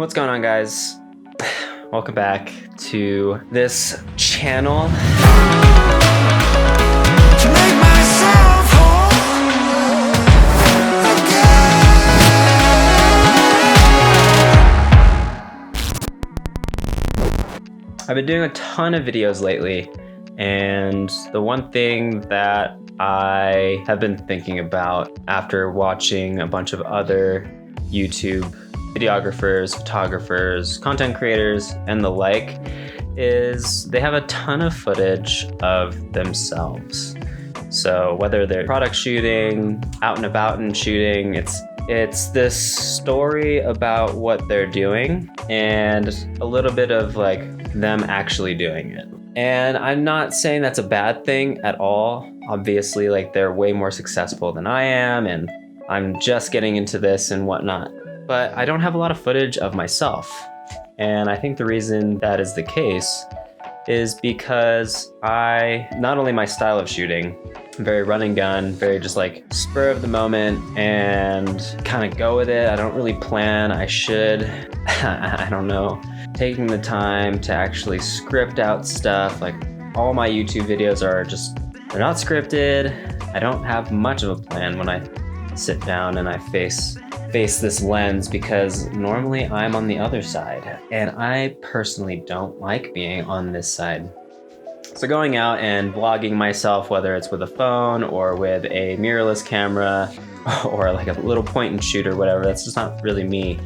What's going on, guys? Welcome back to this channel. To make myself whole again. I've been doing a ton of videos lately, and the one thing that I have been thinking about after watching a bunch of other YouTube videographers, photographers, content creators, and the like is they have a ton of footage of themselves. So whether they're product shooting, out and about and shooting, it's this story about what they're doing and a little bit of like them actually doing it. And I'm not saying that's a bad thing at all. Obviously, like they're way more successful than I am, and I'm just getting into this and whatnot. But I don't have a lot of footage of myself. And I think the reason that is the case is because not only my style of shooting, very run and gun, very just like spur of the moment and kind of go with it. I don't really plan. I should, I don't know, taking the time to actually script out stuff. Like all my YouTube videos they're not scripted. I don't have much of a plan when I sit down and I face this lens, because normally I'm on the other side and I personally don't like being on this side. So going out and vlogging myself, whether it's with a phone or with a mirrorless camera or like a little point and shoot or whatever, that's just not really me.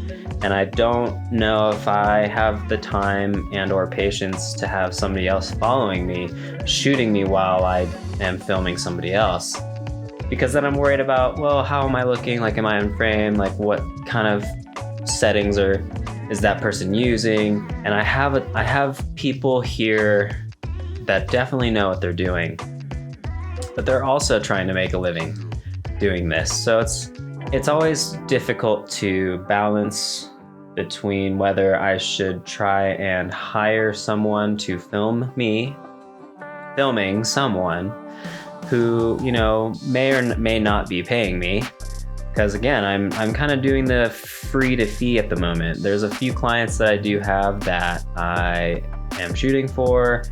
And I don't know if I have the time and or patience to have somebody else following me, shooting me while I am filming somebody else. Because then I'm worried about, well, how am I looking? Like, am I in frame? Like, what kind of settings is that person using? And I have people here that definitely know what they're doing, but they're also trying to make a living doing this. So it's always difficult to balance between whether I should try and hire someone to film me filming someone who, you know, may or may not be paying me. Because again, I'm kind of doing the free to fee at the moment. There's a few clients that I do have that I am shooting for.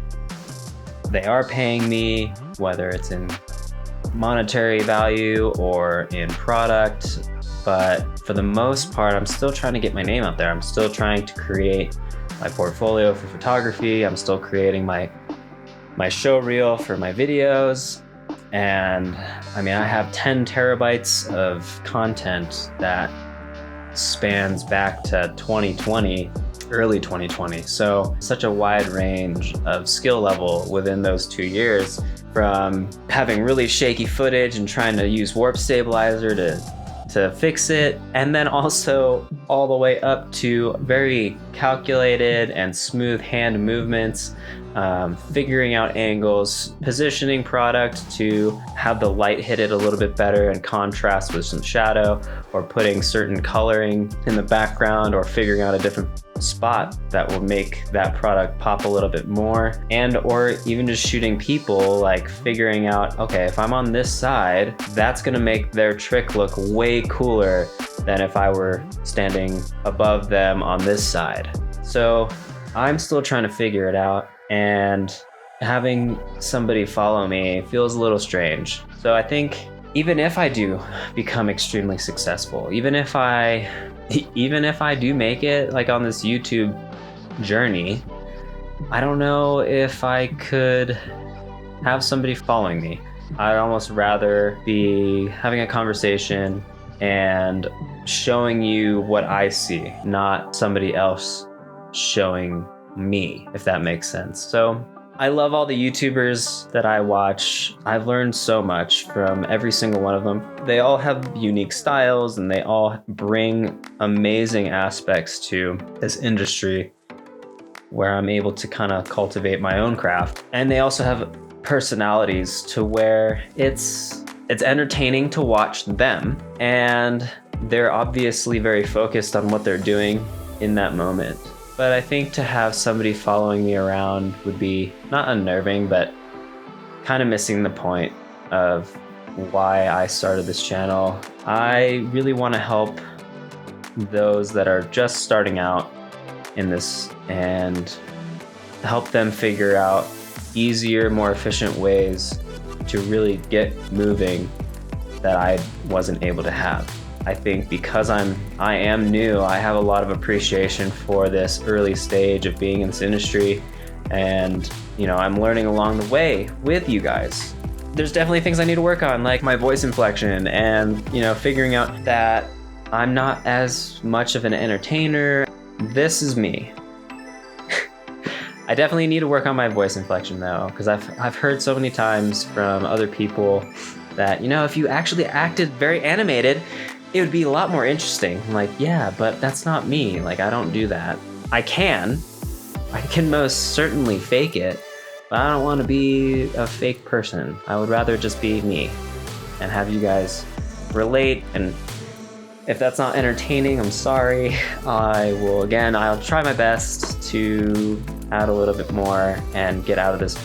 They are paying me, whether it's in monetary value or in product. But for the most part, I'm still trying to get my name out there. I'm still trying to create my portfolio for photography. I'm still creating my show reel for my videos. And I mean, I have 10 terabytes of content that spans back to 2020, early 2020. So such a wide range of skill level within those 2 years, from having really shaky footage and trying to use warp stabilizer to fix it, and then also all the way up to very calculated and smooth hand movements, figuring out angles, positioning product to have the light hit it a little bit better and contrast with some shadow, or putting certain coloring in the background, or figuring out a different spot that will make that product pop a little bit more, and or even just shooting people, like figuring out, okay, if I'm on this side, that's gonna make their trick look way cooler than if I were standing above them on this side. So I'm still trying to figure it out, and having somebody follow me feels a little strange. So I think even if I do become extremely successful, even if I do make it like on this YouTube journey, I don't know if I could have somebody following me. I'd almost rather be having a conversation and showing you what I see, not somebody else showing me, if that makes sense. So I love all the YouTubers that I watch. I've learned so much from every single one of them. They all have unique styles and they all bring amazing aspects to this industry where I'm able to kind of cultivate my own craft. And they also have personalities to where it's entertaining to watch them, and they're obviously very focused on what they're doing in that moment. But I think to have somebody following me around would be not unnerving, but kind of missing the point of why I started this channel. I really want to help those that are just starting out in this and help them figure out easier, more efficient ways to really get moving that I wasn't able to have. I think because I am new, I have a lot of appreciation for this early stage of being in this industry, and I'm learning along the way with you guys. There's definitely things I need to work on, like my voice inflection and figuring out that I'm not as much of an entertainer. This is me. I definitely need to work on my voice inflection though, because I've heard so many times from other people that if you actually acted very animated, it would be a lot more interesting. I'm like, yeah, but that's not me. Like, I don't do that. I can most certainly fake it, but I don't want to be a fake person. I would rather just be me and have you guys relate. And if that's not entertaining, I'm sorry. I'll try my best to add a little bit more and get out of this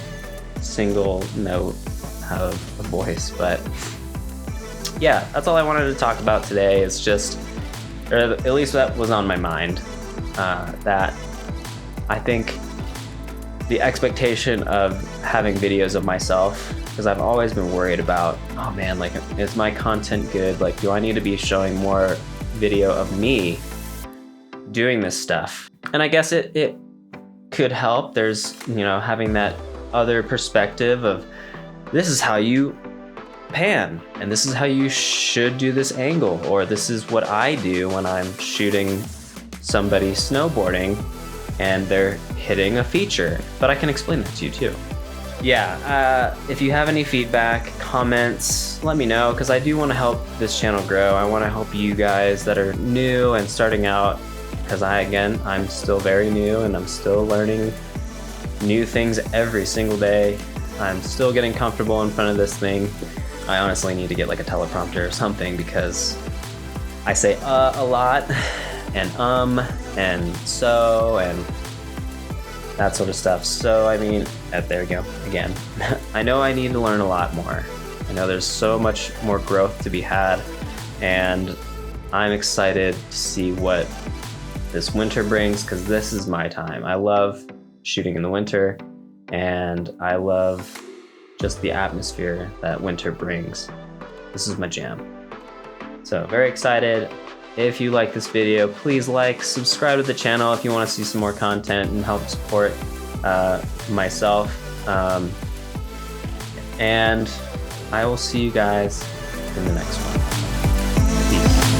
single note of a voice. But yeah, that's all I wanted to talk about today. It's just, or at least that was on my mind, that I think the expectation of having videos of myself, because I've always been worried about, oh man, like, is my content good? Like, do I need to be showing more video of me doing this stuff? And I guess it could help. There's, having that other perspective of, this is how you pan, and this is how you should do this angle, or this is what I do when I'm shooting somebody snowboarding and they're hitting a feature. But I can explain that to you too. Yeah, if you have any feedback, comments, let me know, because I do want to help this channel grow. I want to help you guys that are new and starting out, because I'm still very new and I'm still learning new things every single day. I'm still getting comfortable in front of this thing. I honestly need to get like a teleprompter or something, because I say a lot and and so and that sort of stuff. So there we go again. I know I need to learn a lot more. I know there's so much more growth to be had, and I'm excited to see what this winter brings, because this is my time. I love shooting in the winter, and I love just the atmosphere that winter brings. This is my jam. So very excited. If you like this video, please subscribe to the channel if you want to see some more content and help support myself. And I will see you guys in the next one. Peace.